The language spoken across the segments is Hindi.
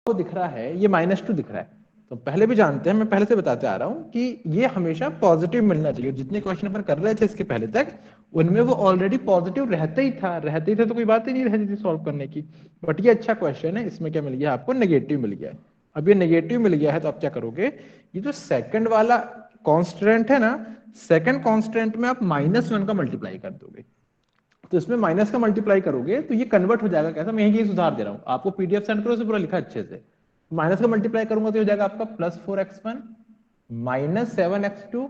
आपको दिख रहा है ये -2 दिख रहा है, तो पहले भी जानते हैं, मैं पहले से बताते आ रहा हूं कि ये हमेशा पॉजिटिव मिलना चाहिए। जितने क्वेश्चन अपन कर रहे थे इसके पहले तक उनमें वो ऑलरेडी पॉजिटिव रहता ही था, तो कोई बात ही नहीं रहती थी सॉल्व करने की। बट ये अच्छा क्वेश्चन है, इसमें क्या मिल गया आपको, नेगेटिव मिल गया है। अब ये नेगेटिव मिल गया है तो आप क्या करोगे, ये जो सेकंड वाला कांस्टेंट है ना, सेकंड कांस्टेंट में आप -1 का मल्टीप्लाई कर दोगे, तो इसमें माइनस का मल्टीप्लाई करोगे तो ये कन्वर्ट हो जाएगा कैसा, मैं यही सुधार दे रहा हूं आपको, पीडीएफ सेंड करो, पूरा लिखा अच्छे से। माइनस का मल्टीप्लाई करूंगा तो हो जाएगा आपका +4x1 -7x2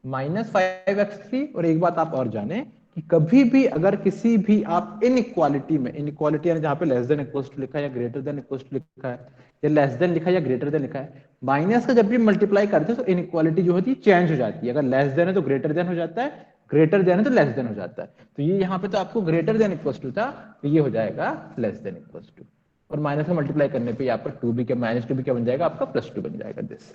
-5x3। और एक बात आप और जाने कि कभी भी अगर किसी भी आप इनइक्वालिटी में, इनइक्वालिटी यानी जहां पे लेस देन इक्वल्स टू लिखा है या ग्रेटर देन इक्वल्स टू लिखा है या लेस देन लिखा है या ग्रेटर देन लिखा है, माइनस का जब भी मल्टीप्लाई करते हैं तो इनइक्वालिटी जो होती है चेंज हो जाती है। अगर लेस देन है तो ग्रेटर देन हो जाता है, ग्रेटर देन है तो लेस देन हो जाता है। तो ये यहाँ पे तो आपको ग्रेटर देन इक्वल्स टू था, तो ये हो जाएगा लेस देन इक्वल्स टू। और माइनस का मल्टीप्लाई करने पे आपका -2b क्या बन जाएगा, आपका +2 बन जाएगा दिस।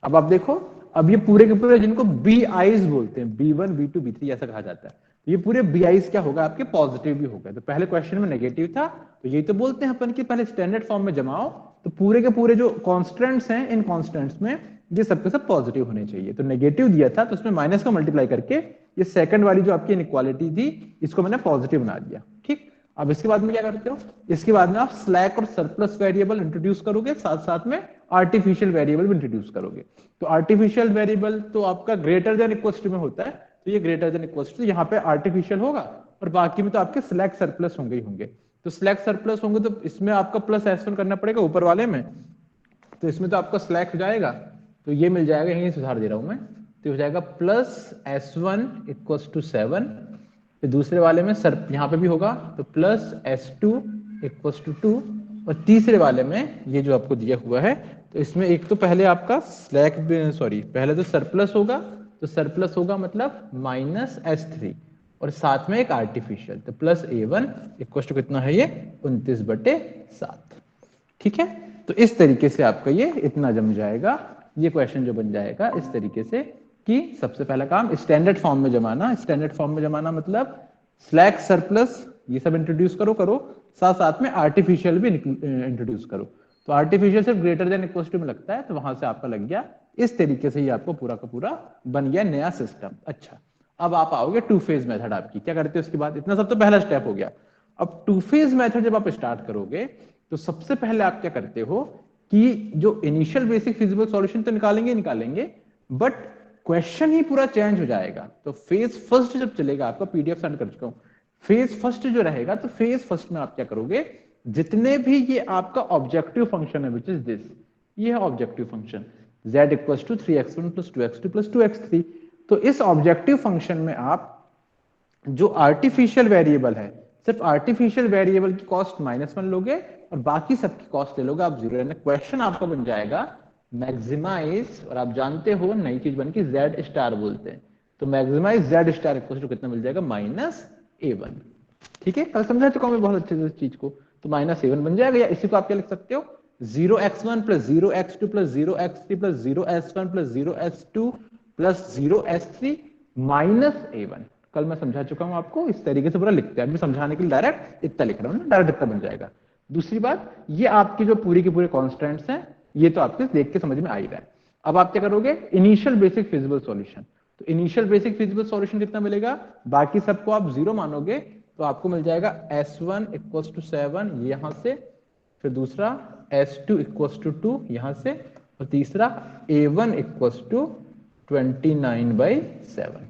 अब आप देखो, अब ये पूरे के पूरे जिनको बी आईज बोलते हैं, B1 B2 B3 ऐसा कहा जाता है, तो ये पूरे बी आईज क्या होगा आपके, पॉजिटिव भी होगा। तो पहले क्वेश्चन में नेगेटिव था, तो यही तो बोलते हैं अपन कि पहले स्टैंडर्ड फॉर्म में जमाओ, तो पूरे के पूरे जो कॉन्स्टेंट्स हैं इन कॉन्स्टेंट्स में ये सबके सब पॉजिटिव होने चाहिए। तो नेगेटिव दिया था तो उसमें माइनस का मल्टीप्लाई करके ये सेकंड वाली जो आपकी इनइक्वालिटी थी इसको मैंने पॉजिटिव बना दिया। ठीक, अब इसके बाद में क्या करते हो, इसके बाद में आप स्लैक और सरप्लस वेरिएबल इंट्रोड्यूस करोगे, साथ साथ में आर्टिफिशियल वेरिएबल भी इंट्रोड्यूस करोगे। तो आर्टिफिशियल वेरिएबल तो आपका ग्रेटर देन इक्वल्स टू में होता है, तो ये ग्रेटर देन इक्वल्स टू यहाँ पे आर्टिफिशियल होगा, और बाकी में तो आपके स्लैक सरप्लस होंगे ही होंगे। तो स्लैक सरप्लस होंगे तो इसमें आपका +S1 करना पड़ेगा ऊपर वाले में, तो इसमें तो आपका स्लैक हो जाएगा, तो ये मिल जाएगा, यही सुधार दे रहा हूं मैं, तो हो जाएगा +S1 = 7। फिर दूसरे वाले में सर यहाँ पे भी होगा तो +S2 = 2। और तीसरे वाले में ये जो आपको दिया हुआ है, तो इसमें एक तो पहले आपका स्लैक, सॉरी पहले तो सरप्लस होगा, तो सरप्लस होगा मतलब -S3 और साथ में एक आर्टिफिशियल, तो +A1 = कितना है ये 29/7। ठीक है, तो इस तरीके से आपका ये इतना जम जाएगा। ये क्वेश्चन जो बन जाएगा इस तरीके से कि सबसे पहला काम स्टैंडर्ड फॉर्म में जमाना। स्टैंडर्ड फॉर्म में जमाना मतलब स्लैक सरप्लस ये सब इंट्रोड्यूस करो, साथ साथ में आर्टिफिशियल भी इंट्रोड्यूस करो। तो आर्टिफिशियल सिर्फ ग्रेटर देन इक्वल टू में लगता है, तो वहां से आपका लग गया। इस तरीके से ही आपको पूरा का पूरा बन गया नया सिस्टम। अच्छा, अब आप आओगे टू फेज मेथड आपकी, क्या करते हो उसके बाद, इतना सब तो पहला स्टेप हो गया। अब टू फेज मेथड जब आप स्टार्ट करोगे तो सबसे पहले आप क्या करते हो कि जो इनिशियल बेसिक फिजिबल सॉल्यूशन तो निकालेंगे, बट क्वेश्चन ही पूरा चेंज हो जाएगा। तो फेज फर्स्ट जब चलेगा, आपका पीडीएफ सेंड कर चुका हूं, फेज फर्स्ट जो रहेगा, तो फेज फर्स्ट में आप क्या करोगे, जितने भी ये आपका ऑब्जेक्टिव फंक्शन है विच इज दिस, ये है objective function z = 3x1 + 2x2 + 2x3। तो इस ऑब्जेक्टिव फंक्शन में आप जो आर्टिफिशियल वेरिएबल है, सिर्फ आर्टिफिशियल वेरिएबल की कॉस्ट -1 लोगे और बाकी सबकी कॉस्ट ले लोगे आप 0। क्वेश्चन आपका बन जाएगा मैक्सिमाइज, और आप जानते हो नई चीज बन के Z* बोलते हैं, तो मैक्सिमाइज Z* = कितना मिल जाएगा, -A1। ठीक है, कल समझा चुका हूं मैं बहुत अच्छे से इस चीज को, तो -A1 बन जाएगा। या इसी को आप क्या लिख सकते हो, 0x1 + 0x2 + 0x3 + 0s1 + 0s2 + 0s3 -A1। कल मैं समझा चुका हूं आपको, इस तरीके से पूरा लिखते हैं। अभी समझाने के लिए डायरेक्ट इतना लिख रहा हूं ना, डायरेक्ट इतना बन जाएगा। दूसरी बात, ये आपकी जो पूरी के पूरे कॉन्स्टेंट्स हैं, ये तो आपके देख के समझ में आ ही रहा है। अब आप क्या करोगे, इनिशियल बेसिक फिजिबल सॉल्यूशन। तो इनिशियल बेसिक फिजिबल सॉल्यूशन कितना मिलेगा, बाकी सबको आप 0 मानोगे, तो आपको मिल जाएगा S1 = 7 यहां से, फिर दूसरा S2 = 2 यहां से, और तीसरा A1 = 29/7।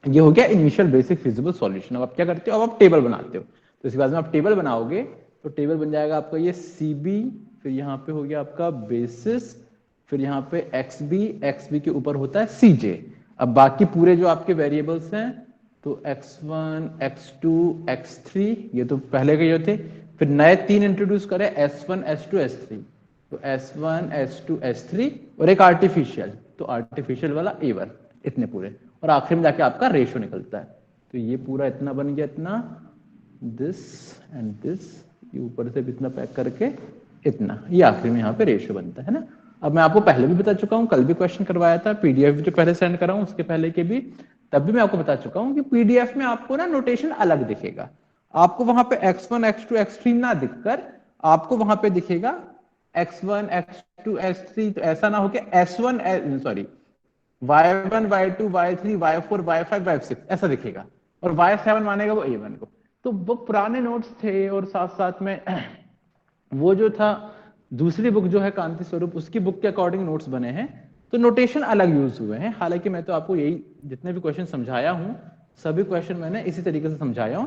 ये हो गया इनिशियल बेसिक फिजिबल सॉल्यूशन। अब आप क्या करते हो, अब आप टेबल बनाते हो। तो इसके बाद में आप टेबल बनाओगे, तो टेबल बन जाएगा आपका ये CB, फिर यहाँ पे हो गया आपका बेसिस, फिर यहाँ पे XB के ऊपर होता है CJ। अब बाकी पूरे जो आपके वेरिएबल्स हैं, तो X1 X2 X3 ये तो पहले के जो थे, फिर नए 3 इंट्रोड्यूस करें, S1 S2 S3। तो S1 S2 S3 और एक आर्टिफिशियल, तो आर्टिफिशियल वाला A1, इतने पूरे, और आखिर में जाके आपका रेशो निकलता है। तो ये पूरा इतना बन गया, इतना दिस एंड दिस, ये ऊपर से भी इतना पैक करके इतना, ये आखिर में यहाँ पे रेशो बनता है ना। अब मैं आपको पहले भी बता चुका हूँ, कल भी क्वेश्चन करवाया था, पीडीएफ जो पहले सेंड करा हूँ उसके पहले के भी, तब भी मैं आपको बता चुका हूँ कि पीडीएफ में आपको ना नोटेशन अलग दिखेगा। आपको वहां पे X1 X2 X3 ना दिखकर आपको वहां पे दिखेगा x1 x2 x3, तो ऐसा ना हो कि s1 sorry y1 y2 y3 y4 y5 y6 ऐसा दिखेगा और y7 मानेगा वो a1 को। तो वो पुराने नोट्स थे और साथ साथ में वो जो था दूसरी बुक जो है कांति स्वरूप, उसकी बुक के अकॉर्डिंग नोट्स बने हैं, तो नोटेशन अलग यूज हुए हैं। हालांकि मैं तो आपको यही जितने भी क्वेश्चन समझाया हूं सभी क्वेश्चन मैंने इसी तरीके से समझाया हूं।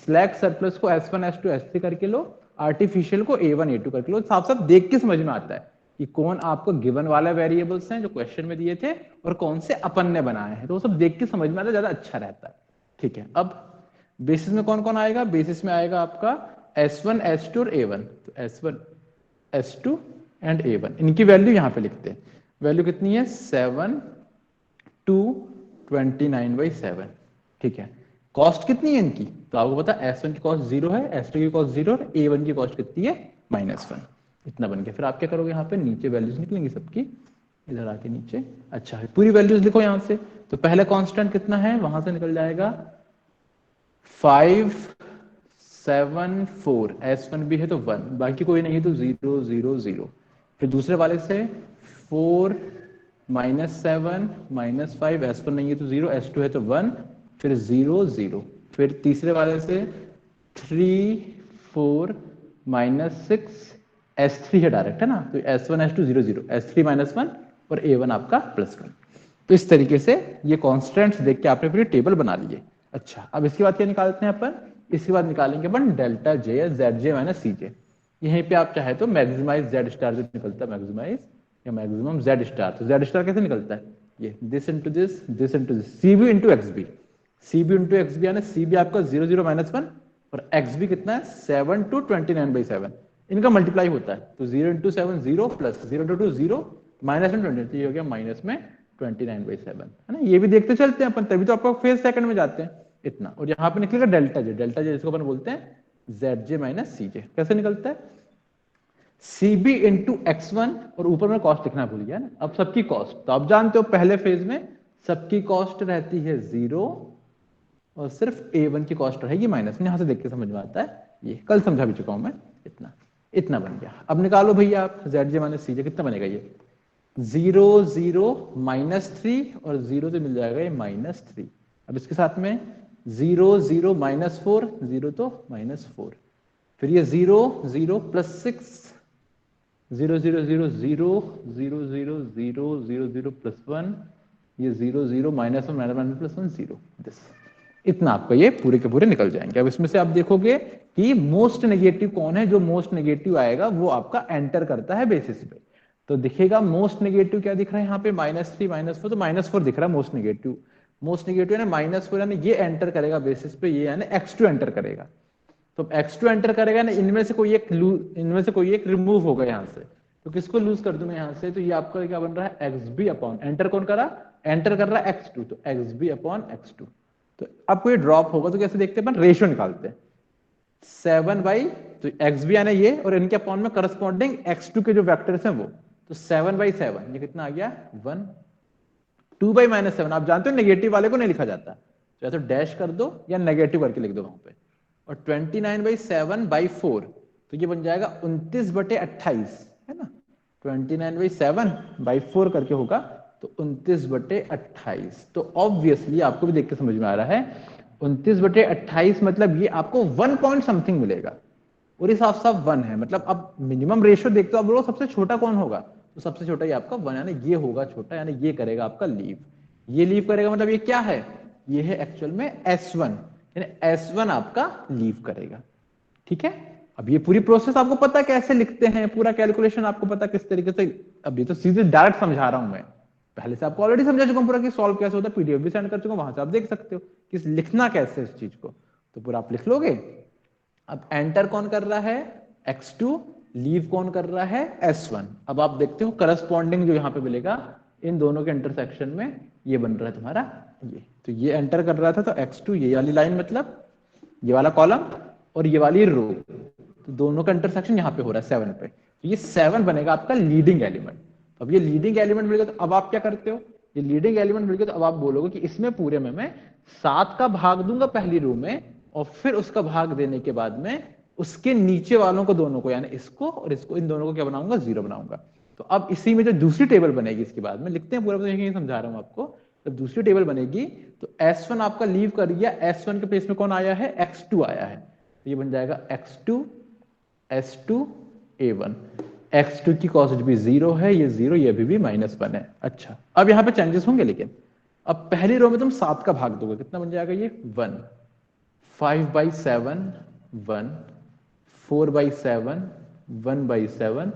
स्लैक सरप्लस को S1 S2 S3 करके लो, आर्टिफिशियल को A1 A2 करके लो, साफ साफ देख के समझ में आता है कि कौन आपको गिवन वाले वेरिएबल्स हैं जो क्वेश्चन में दिए थे और कौन से अपन ने बनाए हैं, तो वो सब देख के समझ में आता है, ज्यादा अच्छा रहता है। ठीक है, अब बेसिस में कौन कौन आएगा? बेसिस में आएगा आपका S1 S2 और A1। तो S1 S2 एंड A1, इनकी वैल्यू यहां पे लिखते हैं। वैल्यू कितनी है? 7 2 29/7। ठीक है, कॉस्ट कितनी है इनकी? तो आपको पता है S1 की कॉस्ट 0 है, S2 की कॉस्ट 0 और A1 की कॉस्ट कितनी है? -1। इतना बन गया। फिर आप क्या करोगे? यहाँ पे नीचे वैल्यूज निकलेंगी सबकी, इधर आके नीचे। अच्छा है, पूरी वैल्यूज लिखो यहाँ से। तो पहले कांस्टेंट कितना है? वहां से निकल जाएगा 5 7 4, S1 भी है तो 1, बाकी कोई नहीं है तो 0 0 0। फिर दूसरे वाले से 4 -7 -5, S1 नहीं है तो 0, S2 है तो 1, फिर 0 0। फिर तीसरे वाले से 3 4 -6, S3 है डायरेक्ट, है ना, तो S1 S2 0 0, S3 -1 और A1 आपका +1। तो इस तरीके से ये कॉन्स्टेंट्स देख के आपने पूरी टेबल बना ली है। अच्छा, अब इसके बाद क्या निकालते हैं अपन? इसके बाद निकालेंगे अपन डेल्टा जे या जेड जे माइनस सी जे। यहीं पे आप चाहे तो मैक्सिमाइज जेड स्टार जो निकलता है, मैक्सिमाइज या मैक्सिमम जेड स्टार। तो जेड स्टार कैसे निकलता है? ये this into this into this, c b into x b. C b into x b यानी सी बी आपका 0 0 -1 और एक्स बी कितना है? 7 to 29/7। इनका मल्टीप्लाई होता है, तो 0 इंटू 7 0 प्लस 0 टू 0 -1 20, तो ये हो गया माइनस में 29/7, है ना। ये भी देखते चलते हैं अपन, तभी तो आपको फेज सेकंड में जाते हैं इतना। और यहाँ पे निकलेगा डेल्टा जे, डेल्टा जे जिसको अपन बोलते हैं जेड जे माइनस सी जे। कैसे निकलता है? सी बी इंटू x1 और ऊपर में कॉस्ट लिखना भूल गया ना। अब सबकी कॉस्ट तो आप जानते हो, पहले फेज में सबकी कॉस्ट रहती है 0 और सिर्फ A1 की कॉस्ट रहेगी माइनस में। यहां से देख के समझ में आता है, ये कल समझा भी चुका हूं मैं। इतना इतना बन गया। अब निकालो भैया आप जेड जे माइनस सी जे, कितना बनेगा ये? 0 0 -3 और 0 से मिल जाएगा ये -3। अब इसके साथ में 0 0 -4, 0 तो -4, फिर ये 0 0 +6, 0 0 0 0 0 0 0 0 0 +1, ये 0 0 -1 +1 0। दिस इतना आपका ये पूरे के पूरे निकल जाएंगे। अब इसमें से आप देखोगे कि मोस्ट नेगेटिव कौन है। जो मोस्ट नेगेटिव आएगा वो आपका एंटर करता है बेसिस पे। तो दिखेगा मोस्ट नेगेटिव क्या दिख रहा है यहाँ पे? -3 -4, तो -4 दिख रहा है मोस्ट नेगेटिव। मोस्ट नेगेटिव यानी -4, यानी ये एंटर करेगा बेसिस पे, ये यानी x2 एंटर करेगा। तो x2 एंटर करेगा ना, इनमें से कोई एक रिमूव होगा यहाँ से। तो किसको लूज कर दूं मैं यहाँ से? तो ये आपका क्या बन रहा है? XB अपॉन, एंटर कौन करा? एंटर कर रहा है x2, तो XB अपॉन x2। तो अब कोई ड्रॉप होगा तो कैसे देखते हैं अपन? रेशियो निकालते हैं 7 बाई, तो XB आना ये और इनके अपॉन में करस्पॉन्डिंग x2 के जो वेक्टर्स हैं वो, तो 7/7 ये कितना आ गया? 1। 2/-7 आप जानते हो नेगेटिव वाले को नहीं लिखा जाता, चाहे तो डैश कर दो या नेगेटिव करके लिख दो वहां पे। और 29/7/4, तो ये बन जाएगा 29/28, है ना। 29/7/4 करके होगा तो 29/28। तो ऑब्वियसली आपको भी देख के समझ में आ रहा है 29/28 मतलब ये आपको 1 पॉइंट समथिंग मिलेगा और ये साफ साफ 1 है। मतलब अब मिनिमम रेशियो देखते हो आप लोग, सबसे छोटा कौन होगा? तो सबसे छोटा ये आपका 1, यानी ये होगा छोटा, यानी ये करेगा आपका लीव। ये लीव करेगा मतलब ये क्या है? ये है एक्चुअल में S1, यानी S1 आपका लीव करेगा। ठीक है, अब ये पूरी प्रोसेस आपको पता कैसे लिखते हैं, पूरा कैलकुलेशन आपको पता किस तरीके से। अब ये तो सीधे डायरेक्ट समझा रहा हूं मैं, पहले से आपको ऑलरेडी समझा चुका हूं पूरा कि सॉल्व कैसे होता है। पीडीएफ भी सेंड कर चुका हूं, वहां से आप देख सकते हो कि लिखना कैसे इस चीज को, तो पूरा आप लिख लोगे। अब एंटर कौन कर रहा है? x2, लीव कौन कर रहा है? S1। अब आप देखते हो करस्पॉन्डिंग जो यहां पे मिलेगा इन दोनों के इंटरसेक्शन में, ये बन रहा है तुम्हारा ये। तो ये एंटर कर रहा था तो x2 ये वाली लाइन, मतलब ये वाला कॉलम और ये वाली रो, तो दोनों का इंटरसेक्शन यहाँ पे हो रहा है 7 पे। तो ये 7 बनेगा आपका लीडिंग एलिमेंट। अब ये लीडिंग एलिमेंट मिल गया तो अब आप क्या करते हो? ये लीडिंग एलिमेंट मिल गया तो अब आप बोलोगे कि इसमें पूरे में मैं 7 का भाग दूंगा पहली रो में और फिर उसका भाग देने के बाद में उसके नीचे वालों को दोनों को, यानी इसको और इसको, इन दोनों को क्या बनाऊंगा, 0 बनाऊंगा। तो अब इसी में जो दूसरी टेबल बनेगी, इसके बाद में लिखते हैं पूरा, तो समझा रहा हूं आपको। जब दूसरी टेबल बनेगी तो S1 आपका लीव कर दिया, S1 के प्लेस में कौन आया है, X2 आया है, तो ये बन जाएगा X2 S2 A1। X2 की कॉस्ट भी 0 है, ये 0, ये अभी भी -1 है। अच्छा, अब यहां पे चेंजेस होंगे, लेकिन अब पहली रो में तुम 7 का भाग दोगे, कितना बन जाएगा ये 1, 5/7 1, 4/7 1/7,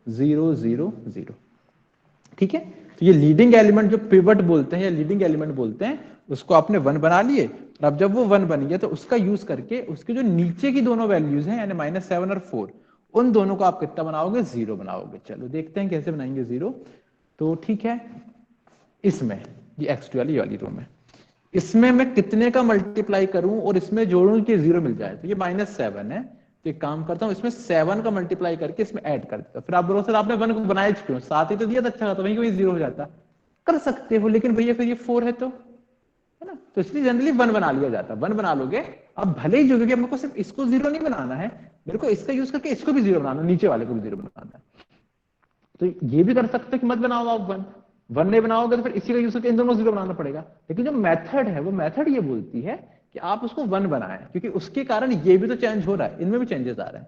0 0 0। ठीक है, तो ये लीडिंग एलिमेंट जो पिवट बोलते हैं या लीडिंग एलिमेंट बोलते हैं, उसको आपने 1 बना लिए। और अब जब वो 1 बन गया तो उसका यूज करके उसके जो नीचे की दोनों वैल्यूज हैं, यानी -7 और 4, उन दोनों को आप कितना बनाओगे, 0 बनाओगे। चलो देखते हैं कैसे बनाएंगे 0। तो ठीक है, इसमें ये X2 वाली रो में, इसमें मैं कितने का मल्टीप्लाई करूं और इसमें जोड़ूं कि 0 मिल जाए, तो ये -7 है, तो एक काम करता हूं, इसमें 7 का मल्टीप्लाई करके इसमें ऐड कर देता हूं। फिर आप बोलो सर आपने 1 को बनाया क्यों, 7 ही तो दिया था, अच्छा तो वहीं कोई 0 हो जाता। कर सकते हो, लेकिन भैया फिर ये 4 है, तो है ना, तो इसलिए जनरली 1 बना लिया जाता है। 1 बना लोगे, अब भले ही जो, क्योंकि मेरे को सिर्फ इसको 0 नहीं बनाना है, मेरे को इसका यूज करके इसको भी 0 बनाना, नीचे वाले को भी 0 बनाना है। तो ये भी कर सकते हो कि मत बनाओ आप 1 नहीं बनाओगे तो फिर इसी का यूज करके इन दोनों को 0 बनाना पड़ेगा। लेकिन जो मेथड है वो मेथड ये बोलती है कि आप उसको 1 बनाएं, क्योंकि उसके कारण ये भी तो चेंज हो रहा है, इनमें भी चेंजेस आ रहे हैं।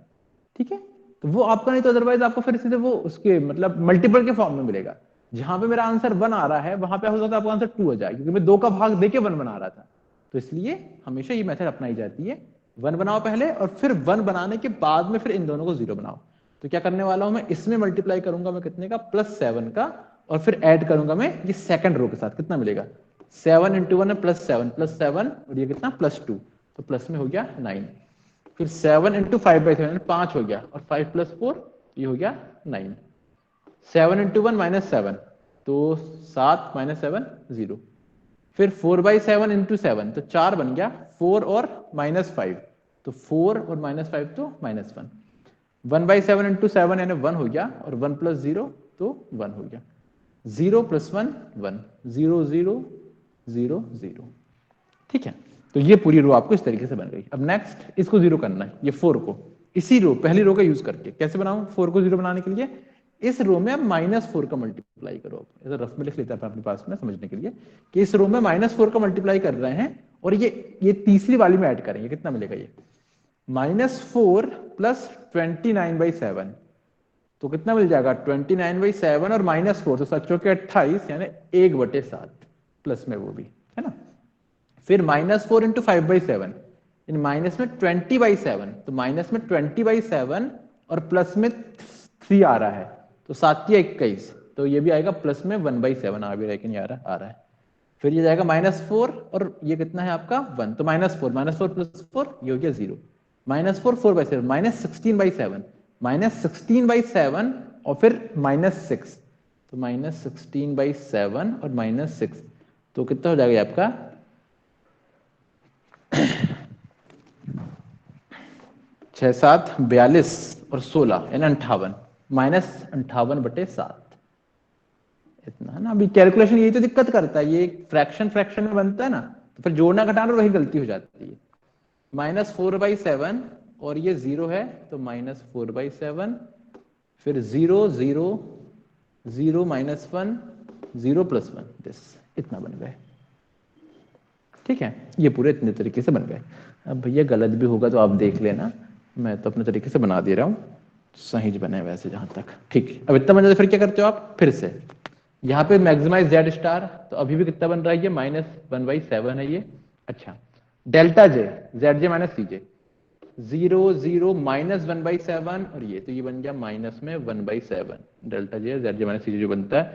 ठीक है, तो वो आपका नहीं, तो अदरवाइज आपको फिर सीधे वो उसके मतलब मल्टीपल के फॉर्म में मिलेगा। जहां पे मेरा आंसर 1 आ रहा है वहां पे हो सकता है आपका आंसर 2 हो जाए, क्योंकि मैं 2 का भाग देके 1 बना रहा था। तो इसलिए हमेशा ये मेथड अपनाई जाती है, 1 बनाओ पहले और फिर 1 बनाने के बाद में फिर इन दोनों को 0 बनाओ। तो क्या करने वाला हूं मैं, इसमें मल्टीप्लाई करूंगा मैं कितने का, +7 का, और फिर ऐड करूंगा मैं ये सेकंड रो के साथ, कितना मिलेगा, 7 × 1 है +7 और ये कितना +2, तो प्लस में हो गया 9। फिर 7 × 5/7 5 हो गया, और 5 + 4 ये हो गया 9। 7 × 1 -7, तो 7 -7 0। फिर 4/7 × 7, तो 4 बन गया, 4 और -5, तो 4 और -5 तो -1। 1/7 × 7 यानी 1 हो गया, और 1 + 0 तो 1 हो गया। 0 + 1 1, 0 0 0 0। ठीक है, तो ये पूरी रो आपको इस तरीके से बन गई। अब नेक्स्ट इसको 0 करना है, ये 4 को इसी रो पहली रो का यूज करके कैसे बनाऊं, 4 को 0 बनाने के लिए इस रो में -4 का मल्टीप्लाई करो। ऐसा रफ में लिख लेता था अपने पास में समझने के लिए, कि इस रो में -4 का मल्टीप्लाई कर रहे हैं, और ये तीसरी वाली में ऐड करेंगे, कितना मिलेगा ये -4 + 29/7, तो कितना मिल जाएगा 29/7 और -4, तो सच्चों के 28, यानी 1/7 प्लस में वो भी है ना। फिर -4 × 5/7, इन माइनस में 20/7, तो माइनस में 20/7 और प्लस में 3 आ रहा है, तो 7 या 21, तो ये भी आएगा प्लस में 1/7 आ भी रहा है कि नहीं आ रहा है। फिर ये जाएगा -4 और ये कितना है आपका 1, तो -4 + 4 ये हो गया 0, -4 4/7 -16/7, -16/7 और फिर -6, तो -16/7 और -6, तो कितना हो जाएगा आपका 6 7 42 और 16 यानी 58, -58/7 इतना है ना। अभी कैलकुलेशन यही तो दिक्कत करता है, ये फ्रैक्शन फ्रैक्शन में बनता है ना, तो फिर जोड़ना घटाना वही गलती हो जाती है। -4/7 और ये 0 है, तो -4/7, फिर 0 0 0 -1 0 + 1, दिस इतना बन गए। ठीक है, ये पूरे इतने तरीके से बन गए। अब भैया गलत भी होगा तो आप देख लेना, मैं तो अपने तरीके से बना दे रहा हूँ, सही बने वैसे जहां तक। ठीक, अब इतना बन जाए फिर क्या करते हो आप, फिर से यहाँ पे मैक्सिमाइज जेड स्टार, तो अभी भी कितना बन रहा है ये -1/7 है ये। अच्छा, delta J Z J minus सी जे, 0 0 -1/7 और ये, तो ये बन गया माइनस में 1/7, delta J Z J minus सी जे जो बनता है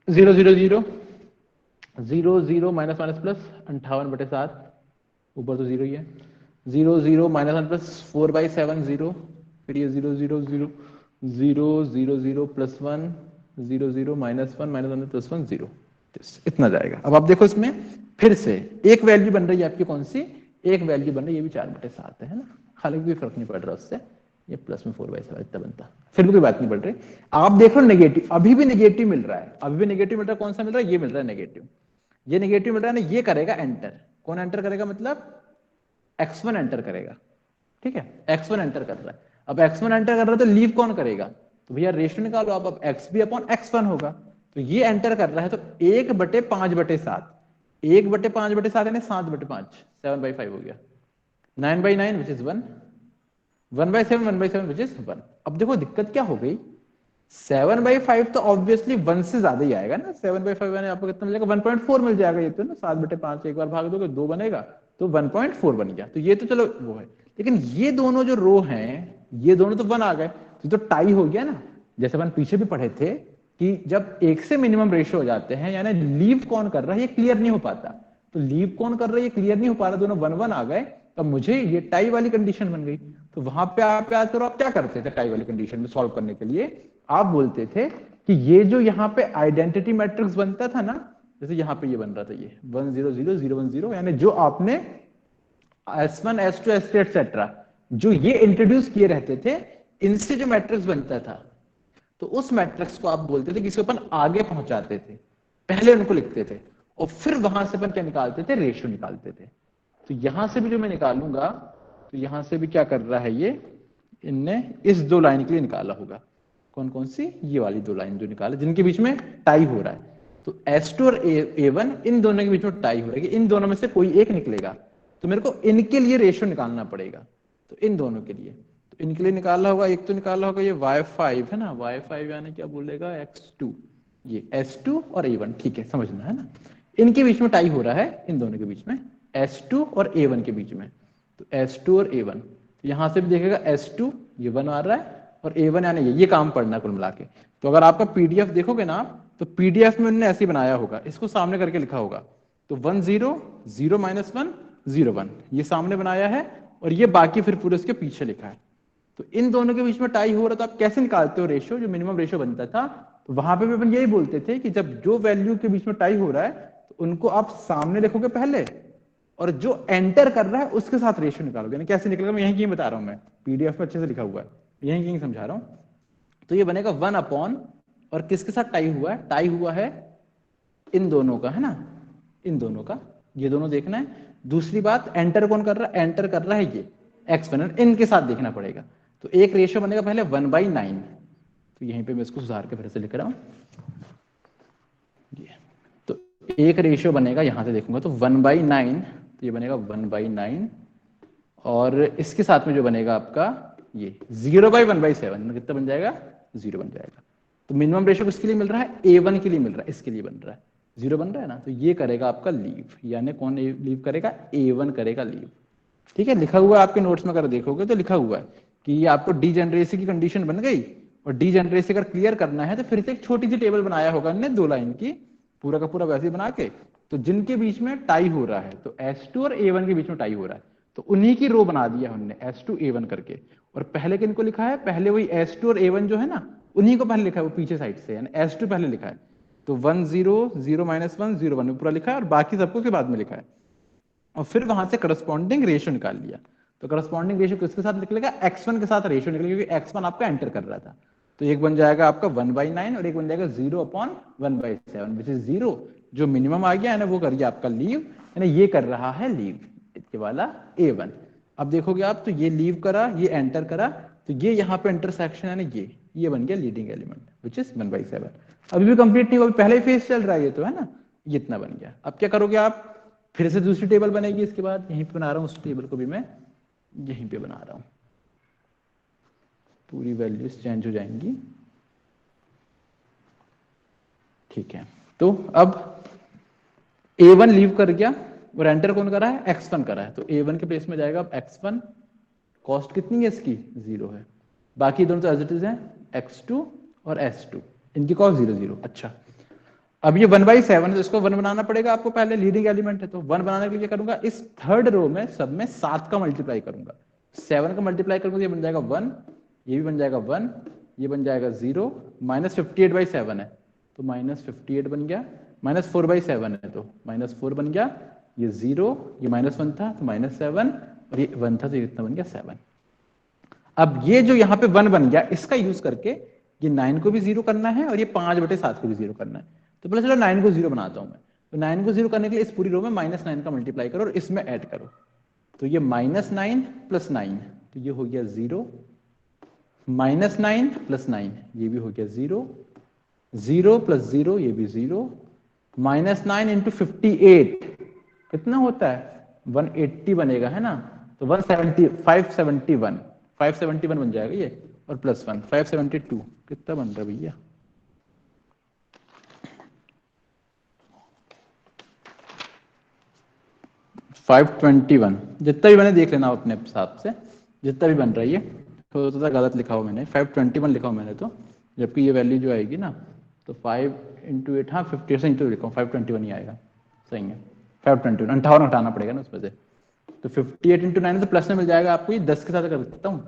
0 0 0 0 0 माइनस माइनस प्लस 58/7, ऊपर तो 0 ही है, 0 0 -1 + 4/7 0, फिर ये 0 0 0 0 0 0 + 1 0 0 -1 -1 + 1 0, इतना जाएगा। अब आप देखो इसमें फिर से एक वैल्यू बन रही है आपकी, कौन सी एक वैल्यू बन रही है, ये भी 4/7 है ना, हालांकि कोई फर्क नहीं पड़ रहा उससे, ये प्लस में 4/7 इतना बनता, फिर भी कोई बात नहीं पड़ रही। आप देखो नेगेटिव, अभी भी नेगेटिव मिल रहा है, अभी भी नेगेटिव मिल रहा है, कौन सा मिल रहा है, ये मिल रहा है नेगेटिव, ये नेगेटिव मिल रहा है ना, ये करेगा एंटर, कौन एंटर करेगा मतलब x1 एंटर करेगा, ठीक है, x1 एंटर कर रहा है। अब x1 एंटर कर रहा है तो लीव कौन करेगा, तो भैया रेशियो निकालो आप, अब x भी अपॉन x1 होगा। तो ये एंटर कर रहा है तो 1/5/7, 1/5/7 यानी 7/5, 7/5 हो गया, 9/9 विच इज 1, 1/7, 1/7 विच इज 1। अब देखो दिक्कत क्या हो गई, 7/5 तो ऑब्वियसली 1 से ज्यादा ही आएगा ना, 7/5 यानी आपको कितना मिलेगा, 1.4 मिल जाएगा। ये तो ना 7/5 एक बार भाग दोगे 2 बनेगा, तो 1.4 बन गया। तो ये तो चलो वो है, लेकिन ये दोनों जो रो हैं ये दोनों तो 1 आ गए, तो टाई हो गया ना। जैसे अपन पीछे भी पढ़े थे कि जब एक से मिनिमम रेशियो हो जाते हैं, यानी लीव कौन कर रहा है ये क्लियर नहीं हो पाता, तो लीव कौन कर रहा है ये क्लियर नहीं हो पा रहा, दोनों 1-1 आ गए, तब मुझे ये टाई वाली कंडीशन बन गई। तो वहां पे आप याद करो, आप क्या करते थे टाई वाली कंडीशन में सॉल्व करने के लिए, आप बोलते थे कि ये जो यहाँ पे आइडेंटिटी मैट्रिक्स बनता था ना, जैसे यहाँ पे ये बन रहा था ये 1 0 0 0 1 0, यानी जो आपने S1 S2 S3 एक्सेट्रा जो ये इंट्रोड्यूस किए रहते थे, इनसे जो मैट्रिक्स बनता था, तो उस मैट्रिक्स को आप बोलते थे कि इसको अपन आगे पहुंचाते थे, पहले उनको लिखते थे और फिर वहां से अपन क्या निकालते थे, रेशियो निकालते थे। तो यहां से भी जो मैं निकालूंगा, तो यहां से भी क्या कर रहा है ये, इनने इस 2 लाइन के लिए निकाला होगा, कौन कौन सी, ये वाली 2 लाइन जो निकाला जिनके बीच में टाई हो रहा है। तो S2 और A1 इन दोनों के बीच में टाई हो रहा है, इन दोनों में से कोई एक निकलेगा, तो मेरे को इनके लिए रेशियो निकालना पड़ेगा। तो इन दोनों के लिए, तो इनके लिए निकालना होगा, एक तो निकालना होगा ये Y5 है ना, Y5 यानी क्या बोलेगा X2, ये S2 और A1, ठीक है समझना है ना, इनके बीच में टाई हो रहा है, इन दोनों के बीच में, S2 और A1 के बीच में। तो S2 और A1, तो यहां से भी देखेगा S2 ये 1 आ रहा है और A1 यानी ये काम पढ़ना कुल मिला के। तो अगर आपका पीडीएफ देखोगे ना, तो पीडीएफ में उन्होंने ऐसे बनाया होगा, इसको सामने करके लिखा होगा, तो 1 0 0 -1 0 1 ये सामने बनाया है, और ये बाकी फिर पूरे उसके पीछे लिखा है। तो इन दोनों के बीच में टाई हो रहा, तो आप कैसे निकालते हो रेशियो, जो मिनिमम रेशियो बनता था, तो वहां पे भी अपन यही बोलते थे कि जब जो वैल्यू के बीच में टाई हो रहा है, तो उनको आप सामने लिखोगे पहले, और जो एंटर कर रहा है उसके साथ रेशियो निकालोगे। यानी कैसे निकलेगा, मैं यहीं कहीं बता रहा हूं, मैं पीडीएफ में अच्छे से लिखा हुआ है, यहीं कहीं समझा रहा हूं। तो ये बनेगा 1 अपॉन, और किसके साथ टाई हुआ है, टाई हुआ है इन दोनों का, है ना, इन दोनों का, ये दोनों देखना है। दूसरी बात, एंटर कौन कर रहा है, एंटर कर रहा है ये एक्सपोनेंट, इनके साथ देखना पड़ेगा। तो एक रेशियो बनेगा पहले 1/9, तो यहीं पे मैं इसको सुधार के फिर से लिख रहा हूं, तो एक रेशियो बनेगा, यहां से देखूंगा तो 1/9, तो ये बनेगा 1/9, और इसके साथ में जो बनेगा आपका ये 0/1/7, कितना बन जाएगा, 0 बन जाएगा। तो मिनिमम रेशियो किसके लिए मिल रहा है, A1 के लिए मिल रहा है, इसके लिए बन रहा है, 0 बन रहा है ना, तो ये करेगा आपका लीव, यानी कौन लीव करेगा, A1 करेगा लीव। ठीक है, लिखा हुआ है आपके नोट्स में, अगर देखोगे तो लिखा हुआ है कि ये आपको डीजेनरेसी की कंडीशन बन गई, और डीजेनरेसी अगर क्लियर करना है तो फिर से एक छोटी सी टेबल बनाया होगा हमने 2 लाइन की, पूरा का पूरा वैसे ही बना के, तो जिनके बीच में टाई हो रहा है, तो S2 और A1 के बीच में टाई हो रहा है, तो उन्हीं की रो बना दिया हमने S2 A1 करके। और पहले किनको लिखा है, पहले वही S2 और A1 जो है ना, उन्हीं को पहले लिखा है, वो पीछे साइड से, यानी S2 पहले लिखा है, तो 1 0 0 -1 0 1 पूरा लिखा है, और बाकी सबको के बाद में लिखा है, और फिर वहां से करस्पॉन्डिंग रेशियो निकाल लिया। तो करस्पॉन्डिंग रेशियो किसके साथ निकलेगा, X1 के साथ रेशियो निकलेगा, क्योंकि X1 आपका एंटर कर रहा था। तो एक बन जाएगा आपका 1/9, और एक बन जाएगा 0/1/7 विच इज 0, जो मिनिमम आ गया है ना, वो कर गया आपका लीव, यानी ये कर रहा है लीव, इसके वाला A1। अब देखोगे आप, तो ये लीव करा, ये एंटर करा, तो ये यहाँ पे इंटरसेक्शन, यानी ये बन गया लीडिंग एलिमेंट विच इज 1/7। अभी भी कंप्लीट नहीं हुआ, पहले ही फेज चल रहा है ये, तो है ना, ये इतना बन गया। अब क्या करोगे आप, फिर से दूसरी टेबल बनेगी इसके बाद, यहीं पे बना रहा हूं, उस टेबल को भी मैं यहीं पे बना रहा हूं, पूरी वैल्यूज चेंज हो जाएंगी। ठीक है, तो अब A1 लीव कर गया, और एंटर कौन करा है, X1 करा है, तो A1 के प्लेस में जाएगा अब X1, कॉस्ट कितनी है इसकी, 0 है, बाकी दोनों तो एज इट इज है, X2 और S2, इनकी कॉस्ट 0 0। अच्छा, अब ये 1/7 है, तो इसको 1 बनाना पड़ेगा आपको, पहले लीडिंग एलिमेंट है, तो 1 बनाने के लिए क्या करूंगा, इस थर्ड रो में सब में 7 का मल्टीप्लाई करूंगा, 7 का मल्टीप्लाई करूंगा, ये बन जाएगा 1, ये भी बन जाएगा 1, ये बन जाएगा 0, -58/7 है, तो -58 बन गया, -4/7 है, तो -4 बन गया, ये 0, ये -1 था तो -7, और ये 1 था तो ये कितना बन गया, 7। अब ये जो यहाँ पे 1 बन गया, इसका यूज करके ये 9 को भी 0 करना है, और ये 5/7 को भी 0 करना है। तो पहले चलो 9 को 0 बनाता हूं मैं, तो 9 को 0 करने के लिए इस पूरी रो में -9 का मल्टीप्लाई करो और इसमें ऐड करो, तो ये -9 + 9, तो ये हो गया 0, -9 + 9 ये भी हो गया 0, 0 + 0 ये भी 0, -9 × 58 कितना होता है 180 बनेगा, है ना। तो 170 571 बन जाएगा ये, और +1 572 कितना बन रहा है भैया, 521। जितना भी मैंने देख लेना अपने हिसाब से, जितना भी बन रहा है ये, थोड़ा सा गलत लिखा हुआ मैंने, 521 लिखा हुआ मैंने तो, जबकि ये वैल्यू जो आएगी ना तो 5 × 8, हाँ 50 से लिखा हूँ, 521 ही आएगा, सही है। 521 58 हटाना पड़ेगा ना उसमें से, तो 58 × 9 तो प्लस में मिल जाएगा आपको, ये 10 के साथ कर सकता हूँ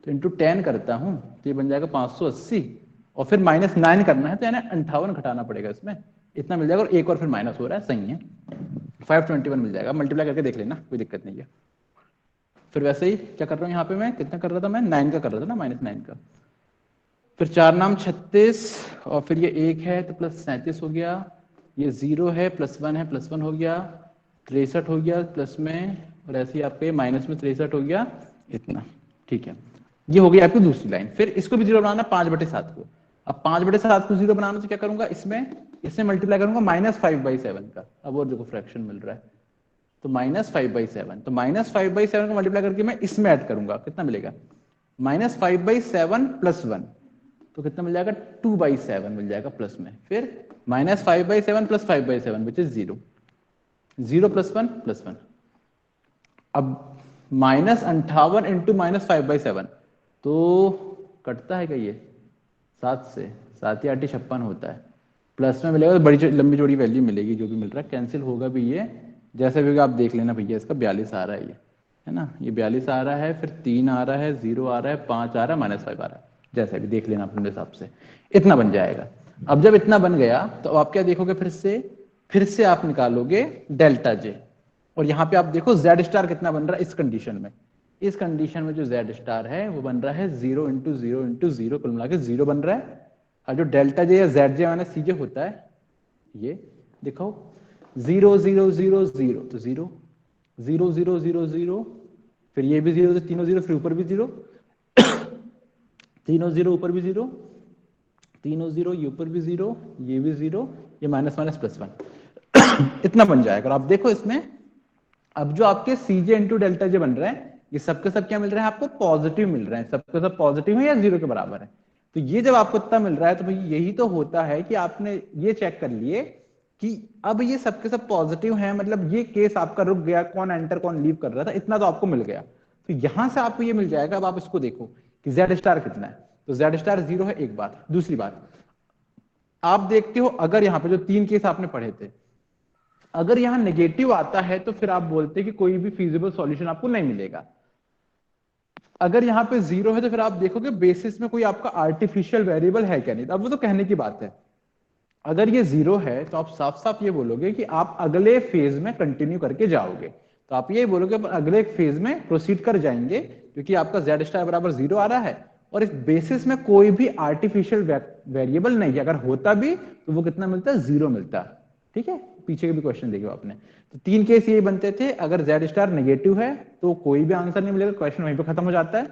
तो × 10 करता हूँ तो ये बन जाएगा 580, और फिर -9 करना है तो यानी 58 घटाना पड़ेगा इसमें, इतना मिल जाएगा, और एक और फिर माइनस हो रहा है, सही है 521 मिल जाएगा। मल्टीप्लाई करके देख लेना, कोई दिक्कत नहीं है। फिर वैसे ही क्या कर रहा हूँ यहाँ पे, मैं कितना कर रहा था, मैं 9 का कर रहा था ना, -9 का। फिर 4 नाम 36, और फिर ये 1 है तो +37 हो गया, ये 0 है +1 है +1 हो गया, 63 हो गया प्लस में, और ऐसे ही आपके माइनस में 63 हो गया, इतना, ठीक है। ये हो गई आपकी दूसरी लाइन। फिर इसको भी 0 बनाना 5/7 को। अब 5/7 को 0 बनाना तो क्या करूंगा, इसमें मल्टीप्लाई करूंगा -5/7 का। अब और देखो फ्रैक्शन मिल रहा है, तो -5/7, तो -5/7 को मल्टीप्लाई करके मैं इसमें ऐड करूंगा, कितना मिलेगा -5/7 + 1, तो कितना मिल जाएगा 2/7 मिल जाएगा प्लस में। फिर -5/7 + 5/7 विच इज 0, 0 + 1 + 1। अब -58 × -5/7 तो कटता है क्या ये 7 से, 7 या 8 56 होता है, प्लस में मिलेगा तो बड़ी लंबी चौड़ी वैल्यू मिलेगी, जो भी मिल रहा है कैंसिल होगा भी ये, जैसे भी आप देख लेना भैया, इसका 42 आ रहा है ये, है ना, ये 42 आ रहा है, फिर 3 आ रहा है, 0 आ रहा है, 5 आ रहा है, -5 आ रहा है, जैसे भी देख लेना अपने हिसाब से, इतना बन जाएगा। अब जब इतना बन गया तो आप क्या देखोगे, फिर से आप निकालोगे डेल्टा जे, और यहाँ पे आप देखो जेड स्टार कितना बन रहा है इस कंडीशन में, इस कंडीशन में जो जेड स्टार है वो बन रहा है 0 × 0 × 0, कुल मिला के 0 बन रहा है। और जो डेल्टा जे या जेड जे माने सी जे होता है, ये देखो 0 0 0 0 तो 0 0 0 0 0, फिर ये भी 0, तो तीनों 0, फिर ऊपर भी 0 तीनों 0, ऊपर भी 0, तीनों 0, ये ऊपर भी 0, ये भी 0, ये -1 इतना बन जाएगा। और आप देखो इसमें अब जो आपके सीजे इंटू डेल्टा जे बन रहे हैं, ये सबके सब क्या मिल रहे हैं आपको, पॉजिटिव मिल रहे हैं, सबके सब पॉजिटिव है या 0 के बराबर है। तो ये जब आपको इतना मिल रहा है तो भाई यही तो होता है कि आपने ये चेक कर लिए कि अब ये सबके सब पॉजिटिव हैं, मतलब ये केस आपका रुक गया, कौन एंटर कौन लीव कर रहा था, इतना तो आपको मिल गया। तो यहां से आपको ये मिल जाएगा। अब आप इसको देखो कि जेड स्टार कितना है, तो जेड स्टार 0 है, एक बात। दूसरी बात आप देखते हो, अगर यहाँ पे जो 3 केस आपने पढ़े थे, अगर यहां नेगेटिव आता है तो फिर आप बोलते हैं कि कोई भी फीजिबल सॉल्यूशन आपको नहीं मिलेगा। अगर यहाँ पे 0 है तो फिर आप देखोगे बेसिस में कोई आपका आर्टिफिशियल वेरिएबल है क्या नहीं। अब वो तो कहने की बात है, अगर ये 0 है तो आप साफ साफ ये बोलोगे कि आप अगले फेज में कंटिन्यू करके जाओगे। तो आप ये बोलोगे अगले फेज में प्रोसीड कर जाएंगे, क्योंकि आपका जेड स्टार बराबर 0 आ रहा है और इस बेसिस में कोई भी आर्टिफिशियल वेरिएबल नहीं है। अगर होता भी तो वो कितना मिलता है, 0 मिलता है। ठीक है, पीछे के भी क्वेश्चन देखे आपने, तो 3 केस ये बनते थे। अगर जेड स्टार नेगेटिव है तो कोई भी आंसर नहीं मिलेगा, क्वेश्चन वहीं पे खत्म हो जाता है।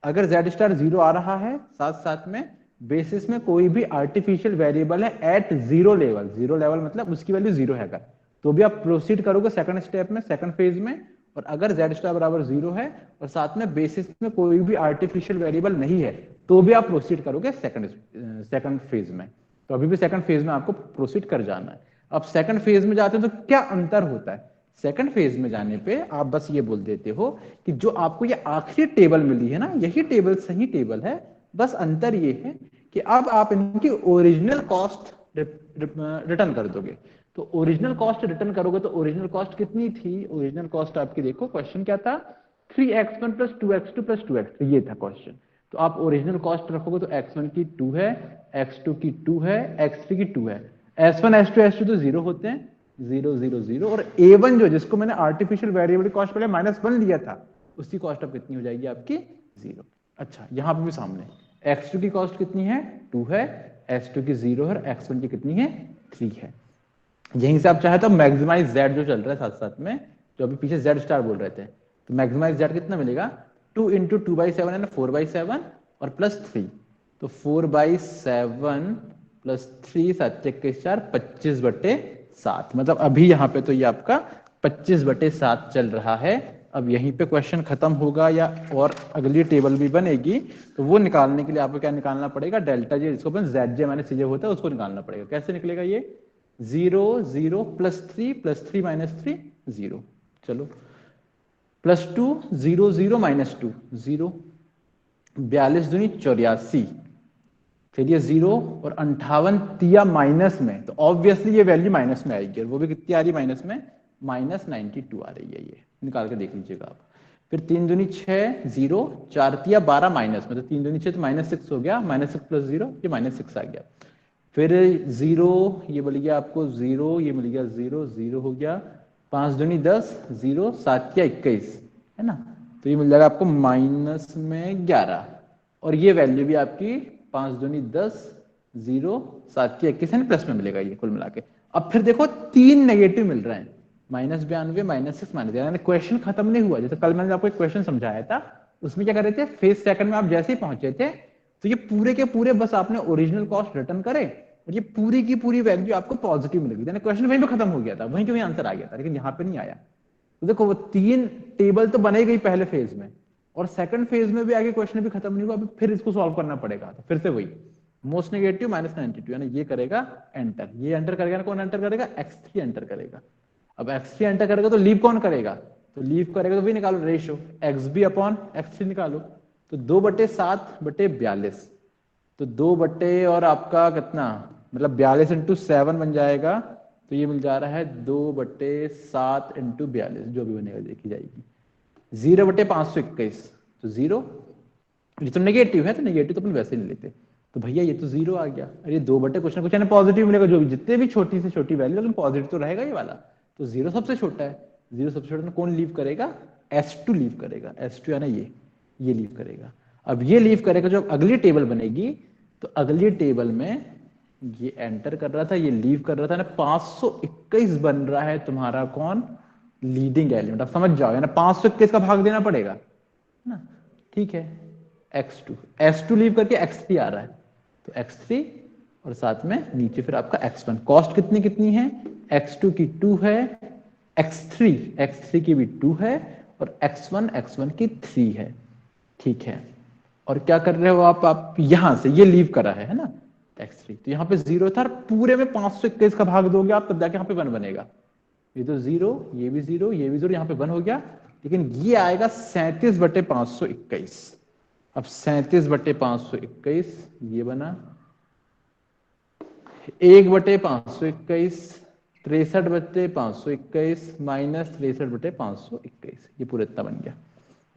अगर जेड स्टार 0 आ रहा है, साथ साथ में बेसिस में कोई भी आर्टिफिशियल वेरिएबल है एट 0 लेवल, 0 लेवल मतलब उसकी वैल्यू 0 है, अगर तो भी आप प्रोसीड करोगे सेकंड स्टेप में, सेकंड फेज में। और अगर जेड स्टार बराबर 0 है और साथ में बेसिस में कोई भी आर्टिफिशियल वेरिएबल नहीं है, तो भी आप प्रोसीड करोगे सेकंड फेज में। तो अभी भी सेकंड फेज में आपको प्रोसीड कर जाना है। अब सेकंड फेज में जाते हैं तो क्या अंतर होता है, सेकंड फेज में जाने पे आप बस ये बोल देते हो कि जो आपको ये आखिरी टेबल मिली है ना, यही टेबल सही टेबल है, बस अंतर ये है कि अब आप इनकी ओरिजिनल कॉस्ट रिटर्न कर दोगे। तो ओरिजिनल कॉस्ट रिटर्न करोगे तो ओरिजिनल कॉस्ट कितनी थी, ओरिजिनल कॉस्ट आपकी देखो, क्वेश्चन क्या था, 3x1 + 2x2 + 2x, ये था क्वेश्चन। तो आप ओरिजिनल कॉस्ट रखोगे तो x1 की 2 है, x2 की 2 है, x3 की 2 है, s1 s2 s2 तो 0 होते हैं, 0 0 0, और a1 जो जिसको मैंने आर्टिफिशियल वेरिएबल कॉस्ट पहले -1 लिया था, उसकी कॉस्ट अब कितनी हो जाएगी आपकी, 0। अच्छा, यहां पर भी सामने x2 की कॉस्ट कितनी है, 2 है, s2 की 0 है, और x1 की कितनी है, 3 है। यहीं से आप चाहे तो मैक्सिमाइज जेड जो चल रहा है साथ साथ में, जो अभी पीछे जेड स्टार बोल रहे थे, तो मैक्सिमाइज जेड कितना मिलेगा, 2 इंटू 2/7 है ना 4/7 और प्लस 3, तो 4/7 प्लस 3 7 21 4 25/7, मतलब अभी यहाँ पे तो ये आपका 25/7 चल रहा है। अब यहीं पे क्वेश्चन खत्म होगा या और अगली टेबल भी बनेगी, तो वो निकालने के लिए आपको क्या निकालना पड़ेगा, डेल्टा जे, जिसको अपन ZJ माइनस CJ होता है उसको निकालना पड़ेगा। कैसे निकलेगा ये, 0 0 प्लस 3 माइनस 3 0, चलो +2 0 0 -2 0, 42 दूनी 84, फिर ये 0 और 58 दिया माइनस में, तो ऑब्वियसली ये वैल्यू माइनस में आएगी, और वो भी कितनी आ रही माइनस में, -92 आ रही है, ये निकाल के देख लीजिएगा आप। फिर 3 दूनी 6 0, 4 तिया 12 माइनस में, तो 3 दूनी 6 तो -6 हो गया, -6 + 0 ये -6 आ गया। फिर 0 ये मिल गया आपको 0, ये मिल गया 0 0 हो गया, 5 दूनी 10 0, 7 तिया 21 है ना, तो ये मिल जाएगा आपको -11, और ये वैल्यू भी आपकी 5 दूनी 10 0 7 तिया 21 है, प्लस में मिलेगा ये कुल मिला के। अब फिर देखो 3 नेगेटिव मिल रहे हैं, -92 -6 -11, क्वेश्चन खत्म नहीं हुआ। जैसे कल मैंने आपको एक क्वेश्चन समझाया था, उसमें क्या कर रहे थे, फेज सेकंड में आप जैसे ही पहुंचे थे, तो ये पूरे के पूरे बस आपने ओरिजिनल कॉस्ट रिटर्न करे और ये पूरी की पूरी वैल्यू आपको पॉजिटिव मिल गई, क्वेश्चन वहीं पे खत्म हो गया था, वहीं के वहीं आंसर आ गया था, लेकिन यहाँ पे नहीं आया। तो देखो वो 3 टेबल तो बने गई पहले फेज में, और सेकंड फेज में भी आगे क्वेश्चन भी खत्म नहीं हुआ, अभी फिर इसको सॉल्व करना पड़ेगा। तो फिर से वही मोस्ट नेगेटिव -92, यानी ये करेगा एंटर, ये एंटर करेगा ना, कौन एंटर करेगा, x3 एंटर करेगा। अब x3 एंटर करेगा तो लीव कौन करेगा, तो लीव करेगा तो वही निकालो रेशियो xb अपॉन x3 निकालो, तो 2/7/42, तो 2 बटे और आपका कितना, मतलब 42 × 7 बन जाएगा, तो ये मिल जा रहा है 2/7 × 42, जो भी बनेगा देखी जाएगी, 0/521, तो 0, ये तो नेगेटिव है, तो नेगेटिव तो अपन वैसे नहीं लेते, तो भैया ये तो 0 आ गया, अरे 2 बटे कुछ ना कुछ यानी पॉजिटिव मिलेगा, जो भी जितने भी छोटी से छोटी वैल्यू, लेकिन पॉजिटिव तो रहेगा ये वाला, तो 0 सबसे छोटा है, 0 सबसे छोटा, कौन लीव करेगा, S2 लीव करेगा, S2 यानी ये लीव करेगा। अब ये लीव करेगा, जब अगली टेबल बनेगी, तो अगली टेबल में ये एंटर कर रहा था, ये लीव कर रहा था ना, 521 बन रहा है तुम्हारा कौन, लीडिंग एलिमेंट। आप समझ जाओ, यानी 521 का भाग देना पड़ेगा ना, ठीक है, x2 s2 लीव करके x3 आ रहा है, तो x3 और साथ में नीचे फिर आपका x1, कॉस्ट कितनी कितनी है, x2 की 2 है, x3 की भी 2 है, और x1 की 3 है, ठीक है। और क्या कर रहे हो आप यहां से ये लीव करा है ना x3, तो यहाँ पे 0 था, पूरे में 521 का भाग दोगे आप, तब जाके यहाँ पे 1 बनेगा, ये तो 0, ये भी 0, ये भी 0, यहाँ पे 1 हो गया, लेकिन ये आएगा 37/521। अब 37/521 ये बना, 1/521, 63/521 -63/521, ये पूरा इतना बन गया।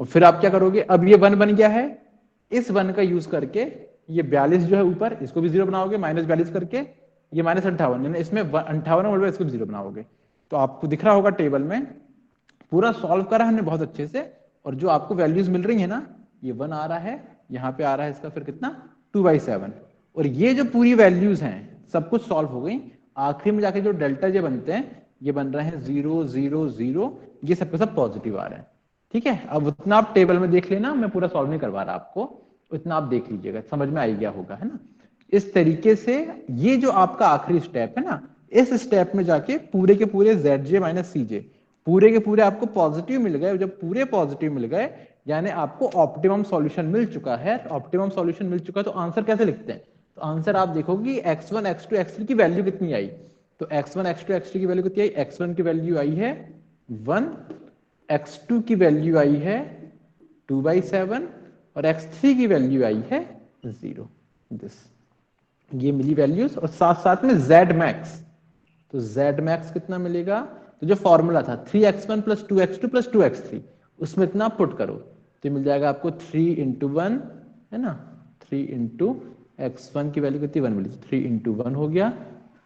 और फिर आप क्या करोगे, अब ये 1 बन गया है, इस 1 का यूज करके ये 42 जो है ऊपर, इसको भी 0 बनाओगे, -42 करके ये -58, इसमें 58 इसको भी 0 बनाओगे, तो आपको दिख रहा होगा टेबल में, पूरा सॉल्व करा हमने बहुत अच्छे से, और जो आपको वैल्यूज मिल रही है ना, ये 1 आ रहा है, यहाँ पे आ रहा है इसका फिर कितना 2/7, और ये जो पूरी वैल्यूज हैं सब कुछ सॉल्व हो गई, आखिरी में जाके जो डेल्टा जे बनते हैं, ये बन रहे हैं 0 0 0, ये सबके सब पॉजिटिव आ रहे हैं, ठीक है। अब उतना आप टेबल में देख लेना, मैं पूरा सॉल्व नहीं करवा रहा आपको, उतना आप देख लीजिएगा, समझ में आ गया होगा, है ना। इस तरीके से ये जो आपका आखिरी स्टेप है ना, इस स्टेप में जाके पूरे के पूरे ZJ माइनस CJ पूरे के पूरे आपको पॉजिटिव मिल गए। जब पूरे पॉजिटिव मिल गए, यानी आपको ऑप्टिमम सॉल्यूशन मिल चुका है। ऑप्टिमम सॉल्यूशन मिल चुका है, तो आंसर कैसे लिखते हैं, तो आंसर आप देखोगे x1 x2 x3 की वैल्यू कितनी आई, तो x1 x2 x3 की वैल्यू कितनी आई, x1 की वैल्यू आई है 1, x2 की वैल्यू आई है 2/7, और x3 की वैल्यू आई है 0, दिस ये मिली वैल्यूज, और साथ साथ में z मैक्स, तो z मैक्स कितना मिलेगा, तो जो फॉर्मूला था 3x1 + 2x2 + 2x3, उसमें इतना पुट करो, तो मिल जाएगा आपको 3 × 1 है ना, 3 × x1 की वैल्यू कितनी 1 मिली, 3 × 1 हो गया,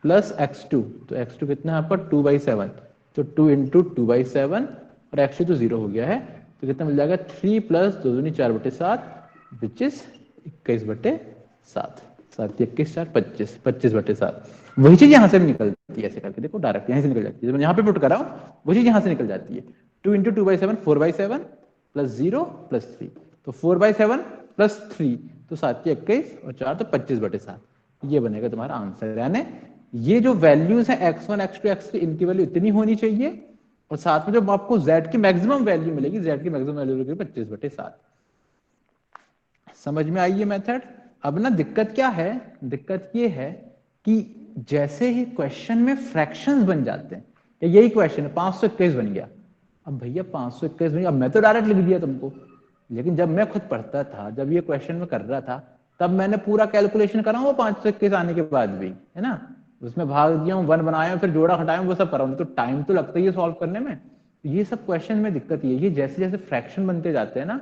प्लस x2, तो x2 कितना है आपका 2/7, तो 2 × 2/7, और x2 तो 0 हो गया है, तो कितना मिल जाएगा 3 + 2 दूनी 4/7, विच इज 21/7, 7 21 4 25, 25/7। वही चीज यहाँ से निकलती है, ऐसे करके देखो, डायरेक्ट यहाँ से निकल जाती है, जब यहाँ पे पुट कराओ वही चीज यहाँ से निकल जाती है, 2 × 2/7 4/7, प्लस 0 प्लस 3, तो 4/7 प्लस 3, तो 7 के 21 और 4 तो 25/7, ये बनेगा तुम्हारा आंसर। यानी ये जो वैल्यूज है x1 x2 x3 इनकी वैल्यू इतनी होनी चाहिए, और साथ में जो आपको z की मैक्सिमम वैल्यू मिलेगी, z की मैक्सिमम वैल्यू मिलेगी 25/7। समझ में आई ये मेथड? अब ना दिक्कत क्या है, दिक्कत ये है कि जैसे ही क्वेश्चन में फ्रैक्शंस बन जाते हैं, यही क्वेश्चन है 521 बन गया, अब भैया 521 बन गया, अब मैं तो डायरेक्ट लिख दिया तुमको, लेकिन जब मैं खुद पढ़ता था, जब ये क्वेश्चन में कर रहा था, तब मैंने पूरा कैलकुलेशन करा वो 521 आने के बाद भी, है ना, उसमें भाग दिया हूँ, 1 बनाया फिर जोड़ा घटाया वो सब कराऊंगा, तो टाइम तो लगता ही है सॉल्व करने में। ये सब क्वेश्चन में दिक्कत ये जैसे जैसे फ्रैक्शन बनते जाते हैं ना,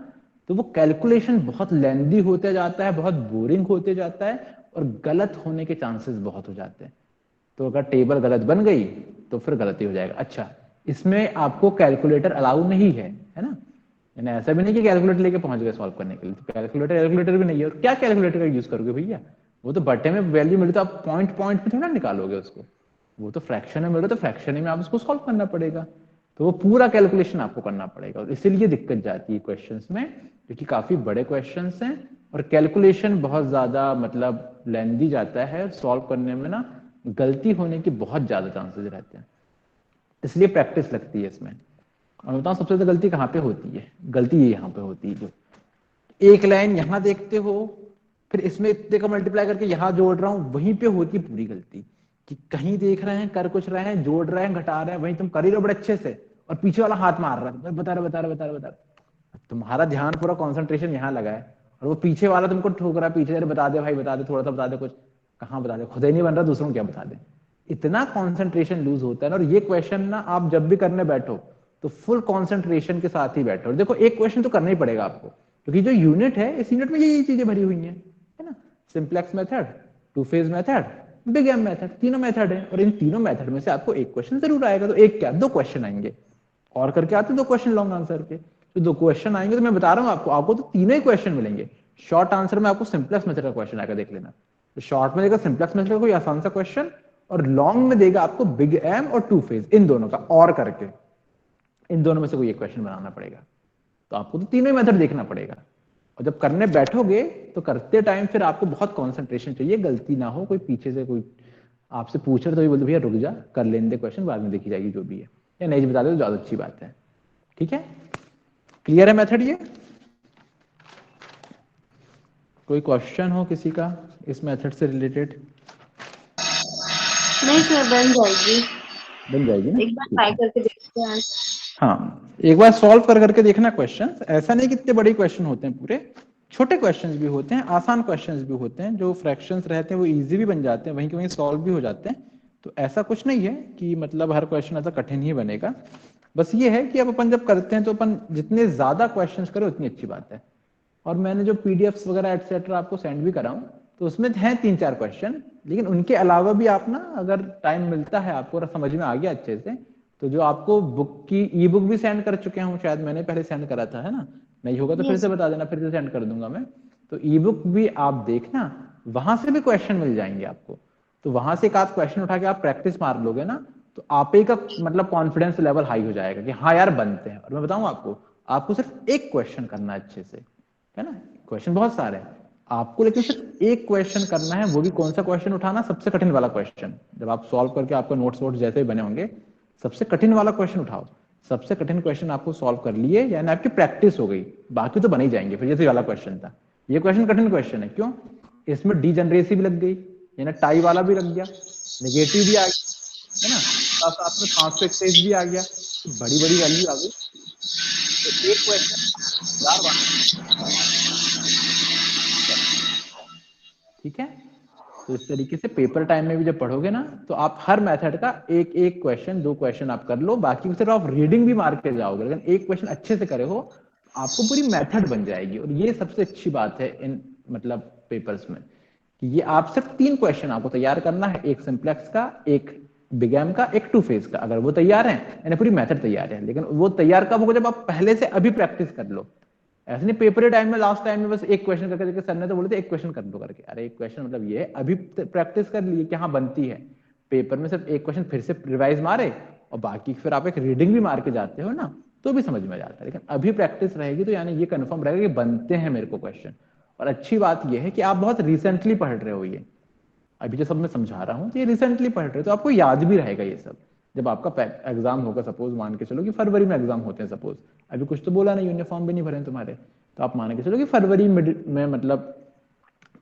तो वो कैलकुलेशन बहुत लेंदी होते जाता है, बहुत बोरिंग होते जाता है, और गलत होने के चांसेस बहुत हो जाते हैं। तो अगर टेबल गलत बन गई तो फिर गलती हो जाएगा। अच्छा, इसमें आपको कैलकुलेटर अलाउ नहीं है ना, यानी ऐसा भी नहीं कि कैलकुलेटर लेके पहुंच गए सॉल्व करने के लिए, तो कैलकुलेटर भी नहीं है, और क्या कैलकुलेटर का यूज करोगे भैया, वो तो बट्टे में वैल्यू मिली तो आप पॉइंट पॉइंट में थोड़ा निकालोगे उसको, वो तो फ्रैक्शन में मिल रहा तो फ्रैक्शन में आप उसको सॉल्व करना पड़ेगा, तो वो पूरा कैलकुलेशन आपको करना पड़ेगा, और इसीलिए दिक्कत जाती है क्वेश्चंस में, क्योंकि काफी बड़े क्वेश्चंस हैं और कैलकुलेशन बहुत ज्यादा मतलब लेंदी जाता है, सॉल्व करने में ना गलती होने की बहुत ज्यादा चांसेस रहते हैं, इसलिए प्रैक्टिस लगती है इसमें। और बताओ सबसे ज्यादा गलती कहाँ पे होती है, गलती ये यहाँ पे होती है, जो एक लाइन यहां देखते हो, फिर इसमें इतने का मल्टीप्लाई करके यहां जोड़ रहा हूं, वहीं पे होती है पूरी गलती, कि कहीं देख रहे हैं, कर कुछ रहे हैं, जोड़ रहे हैं, घटा रहे हैं, वहीं तुम कर ही रहे हो बड़े अच्छे से, और पीछे वाला हाथ मार रहा है, बता रहा, तुम्हारा ध्यान पूरा कॉन्सेंट्रेशन यहाँ लगा है, और वो पीछे वाला तुमको ठोक रहा है पीछे, अरे बता दे भाई बता दे, थोड़ा सा बता दे कुछ, कहाँ बता दे, खुद ही नहीं बन रहा, दूसरों को क्या बता दे, इतना कॉन्सेंट्रेशन लूज होता है ना। और ये क्वेश्चन ना आप जब भी करने बैठो तो फुल कॉन्सेंट्रेशन के साथ ही बैठो, और देखो एक क्वेश्चन तो करना ही पड़ेगा आपको, क्योंकि जो यूनिट है इस यूनिट में यही चीजें भरी हुई हैं, है ना, simplex method, two phase method, big M method, तीनों मेथड है, और इन तीनों मेथड में से आपको एक क्वेश्चन जरूर आएगा, तो एक क्या दो क्वेश्चन आएंगे, और करके आते दो क्वेश्चन लॉन्ग आंसर के, तो दो क्वेश्चन आएंगे, तो मैं बता रहा हूं आपको, आपको तो तीनों ही क्वेश्चन मिलेंगे। शॉर्ट आंसर में आपको सिंप्लेक्स मेथड का क्वेश्चन आएगा, देख लेना, तो शॉर्ट में देगा सिंप्लेक्स मेथड का कोई आसान सा क्वेश्चन, और लॉन्ग में देगा आपको बिग एम और टू फेज, इन दोनों का और करके, इन दोनों में से कोई एक क्वेश्चन बनाना पड़ेगा, तो आपको तो तीनों ही मेथड देखना पड़ेगा, और जब करने बैठोगे तो करते टाइम फिर आपको बहुत कंसंट्रेशन चाहिए, गलती ना हो, कोई पीछे से कोई आपसे पूछ रहे तो भी बोलते भैया रुक जा, कर लेने दे क्वेश्चन, बाद में देखी जाएगी जो भी है, या नहीं बता दे तो ज्यादा अच्छी बात है। ठीक है, क्लियर है मेथड ये? कोई क्वेश्चन हो किसी का इस मेथड से रिलेटेड? नहीं सर, बन जाएगी, बन जाएगी ना, एक बार ठीक ट्राई है। करके देखते हैं। हाँ, एक बार सॉल्व कर करके देखना क्वेश्चन, ऐसा नहीं कि इतने बड़े क्वेश्चन होते हैं, पूरे छोटे क्वेश्चंस भी होते हैं, आसान क्वेश्चंस भी होते हैं, जो फ्रैक्शंस रहते हैं वो इजी भी बन जाते हैं, वहीं के वहीं सॉल्व भी हो जाते हैं, तो ऐसा कुछ नहीं है कि मतलब हर क्वेश्चन ऐसा कठिन ही बनेगा, बस ये है कि अब अपन जब करते हैं तो अपन जितने ज्यादा क्वेश्चंस करें उतनी अच्छी बात है। और मैंने जो पीडीएफ्स वगैरह एटसेट्रा आपको सेंड भी कराऊं, तो उसमें हैं 3-4 क्वेश्चन, लेकिन उनके अलावा भी आप ना अगर टाइम मिलता है आपको और समझ में आ गया अच्छे से, तो जो आपको बुक की ई बुक भी सेंड कर चुके हूँ शायद, मैंने पहले सेंड करा था, है ना, नहीं होगा तो फिर से यस। बता देना, फिर से सेंड कर दूंगा मैं, तो ई बुक भी आप देखना, वहां से भी क्वेश्चन मिल जाएंगे आपको, तो वहां से एक आध क्वेश्चन उठा के आप प्रैक्टिस मार लोगे ना, तो आप ही का मतलब कॉन्फिडेंस लेवल हाई हो जाएगा कि हाँ यार बनते हैं। और मैं बताऊं आपको, आपको सिर्फ एक क्वेश्चन करना है अच्छे से, है ना, क्वेश्चन बहुत सारे हैं आपको, लेकिन सिर्फ एक क्वेश्चन करना है, वो भी कौन सा क्वेश्चन उठाना, सबसे कठिन वाला क्वेश्चन, जब आप सॉल्व करके आपका नोट्स वोट्स जैसे ही बने होंगे, सबसे कठिन वाला क्वेश्चन उठाओ, सबसे कठिन क्वेश्चन आपको सॉल्व कर लिए, यानी आपकी प्रैक्टिस हो गई, बाकी तो बने ही जाएंगे, फिर जैसे वाला क्वेश्चन था, ये क्वेश्चन कठिन क्वेश्चन है, क्यों, इसमें डीजनरेसी भी लग गई, यानी टाई वाला भी लग गया, नेगेटिव भी आ गया, है ना, साथ साथ में 521 भी आ गया, तो बड़ी बड़ी वैल्यू आ गई, तो एक क्वेश्चन 4 बार, ठीक है। तो इस तरीके से पेपर टाइम में भी जब पढ़ोगे ना, तो आप हर मेथड का एक एक क्वेश्चन, दो क्वेश्चन आप कर लो, बाकी सिर्फ आप रीडिंग भी मार के जाओगे, लेकिन एक क्वेश्चन अच्छे से करे हो तो आपको पूरी मेथड बन जाएगी, और ये सबसे अच्छी बात है इन मतलब पेपर्स में, कि ये आप सिर्फ 3 क्वेश्चन आपको तैयार करना है, एक सिंप्लेक्स का, एक बिगैम का, एक टू फेज का, अगर वो तैयार है यानी पूरी मेथड तैयार है, लेकिन वो तैयार कब होगा, जब आप पहले से अभी प्रैक्टिस कर लो, ऐसे नहीं पेपर टाइम में लास्ट टाइम में बस एक क्वेश्चन करके देखिए, सर ने तो बोले थे एक क्वेश्चन कर दो करके, अरे एक क्वेश्चन मतलब ये है अभी प्रैक्टिस कर लिए कि हाँ बनती है, पेपर में सिर्फ एक क्वेश्चन फिर से रिवाइज मारे, और बाकी फिर आप एक रीडिंग भी मार के जाते हो ना, तो भी समझ में जाता है। लेकिन अभी प्रैक्टिस रहेगी तो यानी ये कंफर्म रहेगा कि बनते हैं मेरे को क्वेश्चन। और अच्छी बात ये है कि आप बहुत रिसेंटली पढ़ रहे हो, ये अभी जो सब मैं समझा रहा हूँ तो ये रिसेंटली पढ़ रहे हो, तो आपको याद भी रहेगा ये सब। जब आपका एग्जाम होगा, सपोज मान के चलो कि फरवरी में एग्जाम होते हैं, सपोज अभी कुछ तो बोला नहीं, यूनिफॉर्म भी नहीं भरे तुम्हारे, तो आप मान के चलो कि फरवरी में मतलब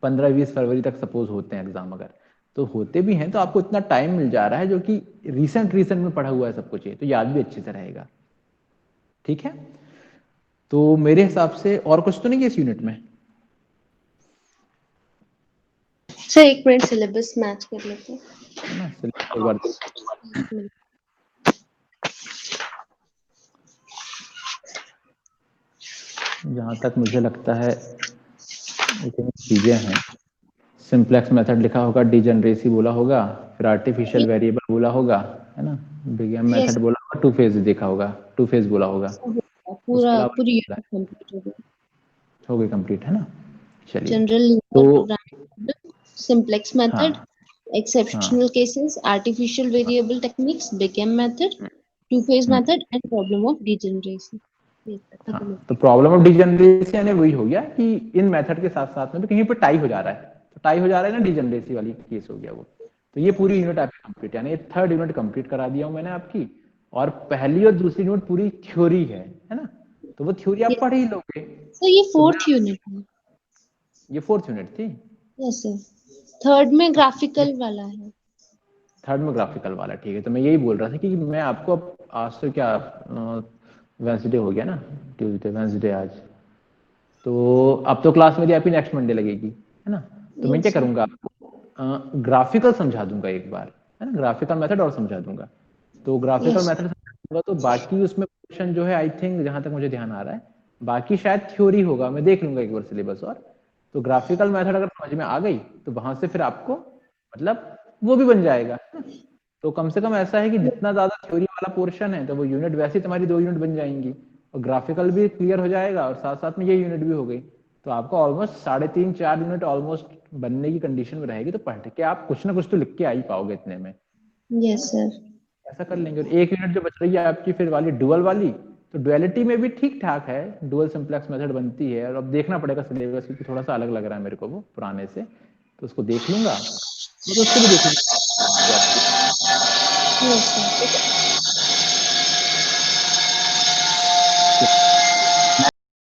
15-20 फरवरी तक सपोज होते हैं एग्जाम, अगर तो होते भी हैं तो आपको इतना टाइम मिल जा रहा है जो कि रिसेंट में पढ़ा हुआ है सब कुछ, ये तो याद भी अच्छे से रहेगा। ठीक है, तो मेरे हिसाब से और कुछ तो नहीं है इस यूनिट में। सर एक मिनट सिलेबस मैच कर लेते हैं है ना, सिलेबस एक बार जहां तक मुझे लगता है इतनी चीजें हैं। सिंप्लेक्स मेथड लिखा होगा, डीजनरेसी बोला होगा, फिर आर्टिफिशियल वेरिएबल बोला होगा, है ना, बिगेम मेथड बोला होगा, टू फेज देखा होगा, टू फेज बोला होगा। उसके अलावा पूरी यूनिट कंप्लीट हो गई। हो गई कंप्लीट, है ना। चलिए जनरल तो लीनियर प्रोग्रामिंग, सिंप्लेक्स हाँ method, exceptional cases, artificial variable techniques, big M method, two phase method and problem of degeneracy. हाँ, तो प्रॉब्लम ऑफ डीजनरेसी यानी वही हो गया कि इन मेथड के साथ साथ में भी कहीं पर टाई हो जा रहा है, तो टाई हो जा रहा है ना, डीजनरेसी वाली केस हो गया वो। तो ये पूरी यूनिट आपकी कंप्लीट, यानी थर्ड यूनिट कंप्लीट करा दिया हूं मैंने आपकी। और पहली और दूसरी यूनिट पूरी थ्योरी है ना, तो वो थ्योरी आप पढ़ ही लोगे। सर ये तो फोर्थ यूनिट है। ये फोर्थ यूनिट थी। यस सर, थर्ड में ग्राफिकल वाला है। थर्ड में ग्राफिकल वाला, ठीक है। तो मैं यही बोल रहा था कि मैं आपको अब आज तो क्या वेंसडे हो गया ना, ट्यूसडे वेंसडे आज, तो अब तो क्लास मेरी आपकी नेक्स्ट मंडे लगेगी, है ना। तो मैं क्या Yes, sir. करूंगा, आपको ग्राफिकल समझा दूंगा एक बार, है ना, ग्राफिकल मेथड और समझा दूंगा। तो ग्राफिकल Yes. मेथड समझाऊंगा तो बाकी उसमें क्वेश्चन जो है, आई थिंक जहां तक मुझे ध्यान आ रहा है, बाकी शायद थ्योरी होगा, मैं देख लूंगा एक बार सिलेबस। और तो ग्राफिकल मेथड अगर समझ में आ गई तो वहां से फिर आपको मतलब वो भी बन जाएगा, है ना? तो कम से कम ऐसा है कि जितना ज्यादा थ्योरी वाला पोर्शन है तो वो यूनिट वैसे ही तुम्हारी 2 यूनिट बन जाएंगी, और ग्राफिकल भी क्लियर हो जाएगा और साथ साथ में ये यूनिट भी हो गई। तो आपको ऑलमोस्ट 3.5-4 यूनिट ऑलमोस्ट बनने की कंडीशन में रहेगी, तो पढ़ के आप कुछ ना कुछ तो लिख के आ ही पाओगे इतने में। Yes, sir. ऐसा कर लेंगे। और एक यूनिट जो बच रही है आपकी फिर वाली डुअल वाली, तो डुअलिटी में भी ठीक ठाक है, डुअल सिंप्लेक्स मेथड बनती है। और अब देखना पड़ेगा सिलेबस, क्योंकि थोड़ा सा अलग लग रहा है मेरे को वो पुराने से, तो उसको देख लूंगा, तो उसको भी देख लूंगा आपकी। Yes, sir.